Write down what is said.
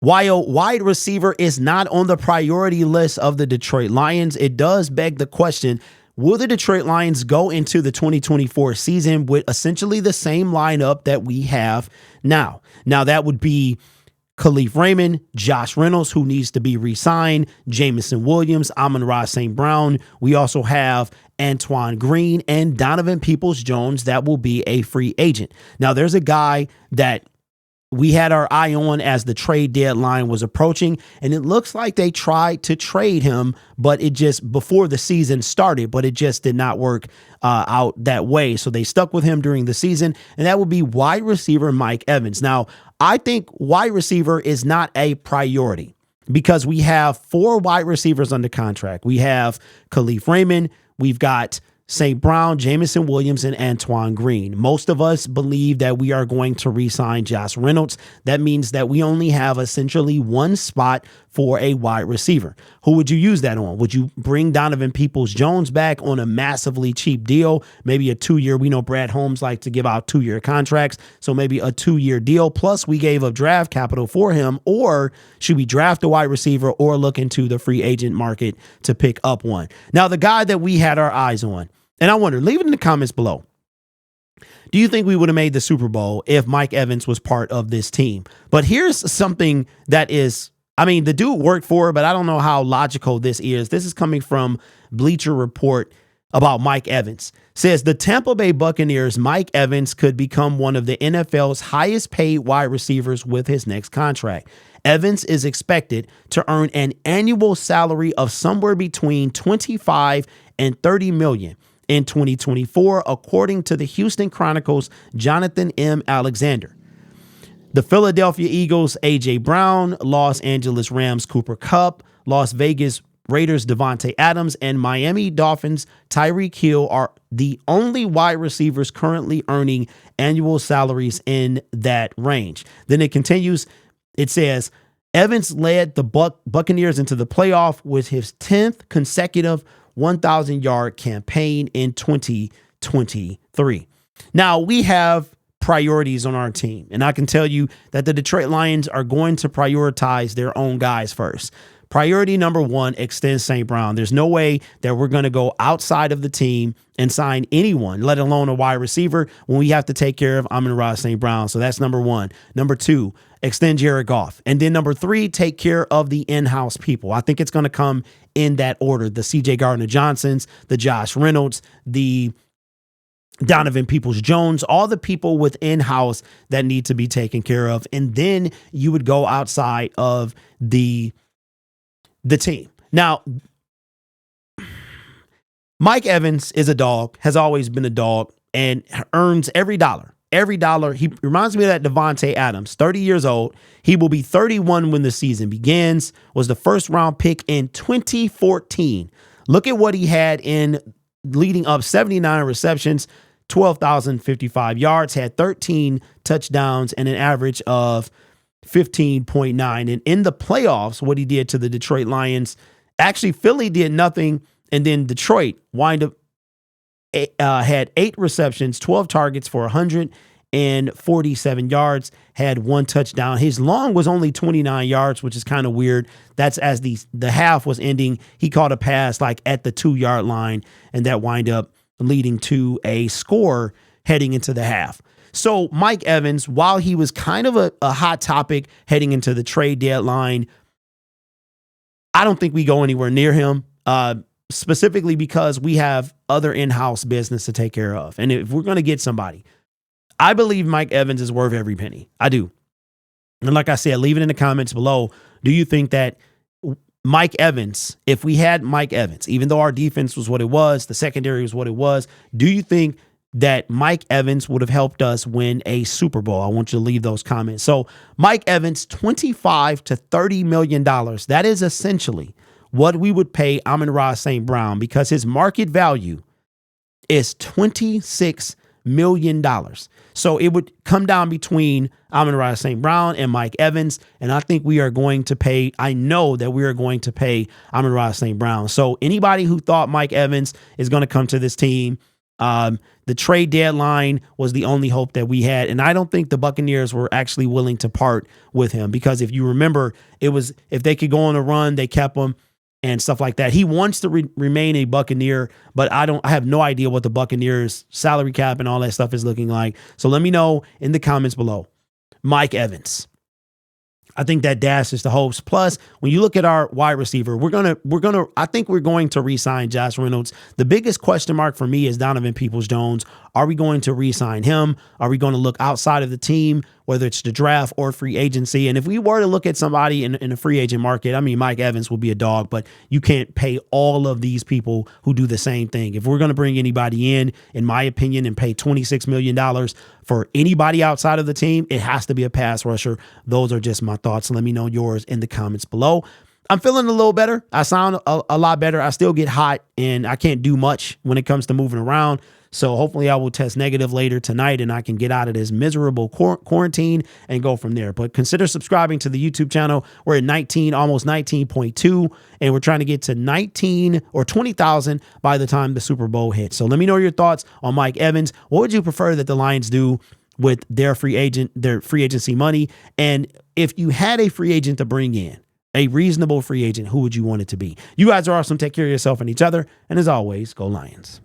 While wide receiver is not on the priority list of the Detroit Lions, it does beg the question, will the Detroit Lions go into the 2024 season with essentially the same lineup that we have now? Now, that would be Khalif Raymond, Josh Reynolds, who needs to be re-signed, Jamison Williams, Amon-Ra St. Brown. We also have Antoine Green and Donovan Peoples-Jones that will be a free agent. Now, there's a guy that we had our eye on as the trade deadline was approaching, and it looks like they tried to trade him, but it just before the season started, but it just did not work out that way. So they stuck with him during the season, and that would be wide receiver Mike Evans. Now, I think wide receiver is not a priority because we have 4 wide receivers under contract. We have Khalif Raymond, we've got St. Brown, Jamison Williams, and Antoine Green. Most of us believe that we are going to re-sign Josh Reynolds. That means that we only have essentially one spot for a wide receiver. Who would you use that on? Would you bring Donovan Peoples-Jones back on a massively cheap deal? Maybe a 2-year. We know Brad Holmes likes to give out 2-year contracts, so maybe a 2-year deal. Plus, we gave up draft capital for him. Or should we draft a wide receiver or look into the free agent market to pick up one? Now, the guy that we had our eyes on, and I wonder, leave it in the comments below. Do you think we would have made the Super Bowl if Mike Evans was part of this team? But here's something that is, I mean, the dude worked for it, but I don't know how logical this is. This is coming from Bleacher Report about Mike Evans. Says the Tampa Bay Buccaneers, Mike Evans could become one of the NFL's highest paid wide receivers with his next contract. Evans is expected to earn an annual salary of somewhere between 25 and 30 million in 2024, according to the Houston Chronicles' Jonathan M. Alexander. The Philadelphia Eagles' A.J. Brown, Los Angeles Rams' Cooper Kupp, Las Vegas Raiders' Devontae Adams, and Miami Dolphins' Tyreek Hill are the only wide receivers currently earning annual salaries in that range. Then it continues. It says, Evans led the Buccaneers into the playoff with his 10th consecutive 1,000-yard campaign in 2023. Now, we have priorities on our team, and I can tell you that the Detroit Lions are going to prioritize their own guys first. Priority number 1, extend St. Brown. There's no way that we're going to go outside of the team and sign anyone, let alone a wide receiver, when we have to take care of Amon-Ra St. Brown. So that's number 1. Number 2, extend Jared Goff. And then number 3, take care of the in-house people. I think it's going to come in that order. The C.J. Gardner-Johnsons, the Josh Reynolds, the Donovan Peoples-Jones, all the people within house that need to be taken care of. And then you would go outside of the team. Now, Mike Evans is a dog, has always been a dog, and earns every dollar. Every dollar. He reminds me of that Devontae Adams, 30 years old. He will be 31 when the season begins, was the first round pick in 2014. Look at what he had in leading up: 79 receptions, 12,055 yards, had 13 touchdowns, and an average of 15.9. And in the playoffs, what he did to the Detroit Lions, actually Philly did nothing, and then Detroit had 8 receptions, 12 targets for 147 yards, had 1 touchdown. His long was only 29 yards, which is kind of weird. That's as the half was ending. He caught a pass like at the 2-yard line, and that wind up leading to a score heading into the half. So Mike Evans, while he was kind of a hot topic heading into the trade deadline, I don't think we go anywhere near him, specifically because we have other in-house business to take care of. And if we're going to get somebody, I believe Mike Evans is worth every penny. I do. And like I said, leave it in the comments below. Do you think that Mike Evans, if we had Mike Evans, even though our defense was what it was, the secondary was what it was, do you think that Mike Evans would have helped us win a Super Bowl? I want you to leave those comments. So Mike Evans, $25 to $30 million. That is essentially what we would pay Amon-Ra St. Brown, because his market value is $26 million. So it would come down between Amon-Ra St. Brown and Mike Evans. And I think we are going to pay, I know that we are going to pay Amon-Ra St. Brown. So anybody who thought Mike Evans is going to come to this team, The trade deadline was the only hope that we had. And I don't think the Buccaneers were actually willing to part with him, because if you remember, it was if they could go on a run, they kept him and stuff like that. He wants to remain a Buccaneer, but I have no idea what the Buccaneers salary cap and all that stuff is looking like. So let me know in the comments below. Mike Evans. I think that dashes the hopes. Plus, when you look at our wide receiver, I think we're going to re-sign Josh Reynolds. The biggest question mark for me is Donovan Peoples-Jones. Are we going to re-sign him? Are we going to look outside of the team, whether it's the draft or free agency? And if we were to look at somebody in the free agent market, I mean, Mike Evans will be a dog, but you can't pay all of these people who do the same thing. If we're going to bring anybody in my opinion, and pay $26 million for anybody outside of the team, it has to be a pass rusher. Those are just my thoughts. Let me know yours in the comments below. I'm feeling a little better. I sound a lot better. I still get hot and I can't do much when it comes to moving around. So hopefully I will test negative later tonight and I can get out of this miserable quarantine and go from there. But consider subscribing to the YouTube channel. We're at 19, almost 19.2, and we're trying to get to 19 or 20,000 by the time the Super Bowl hits. So let me know your thoughts on Mike Evans. What would you prefer that the Lions do with their free agency money? And if you had a free agent to bring in, a reasonable free agent, who would you want it to be? You guys are awesome. Take care of yourself and each other. And as always, go Lions.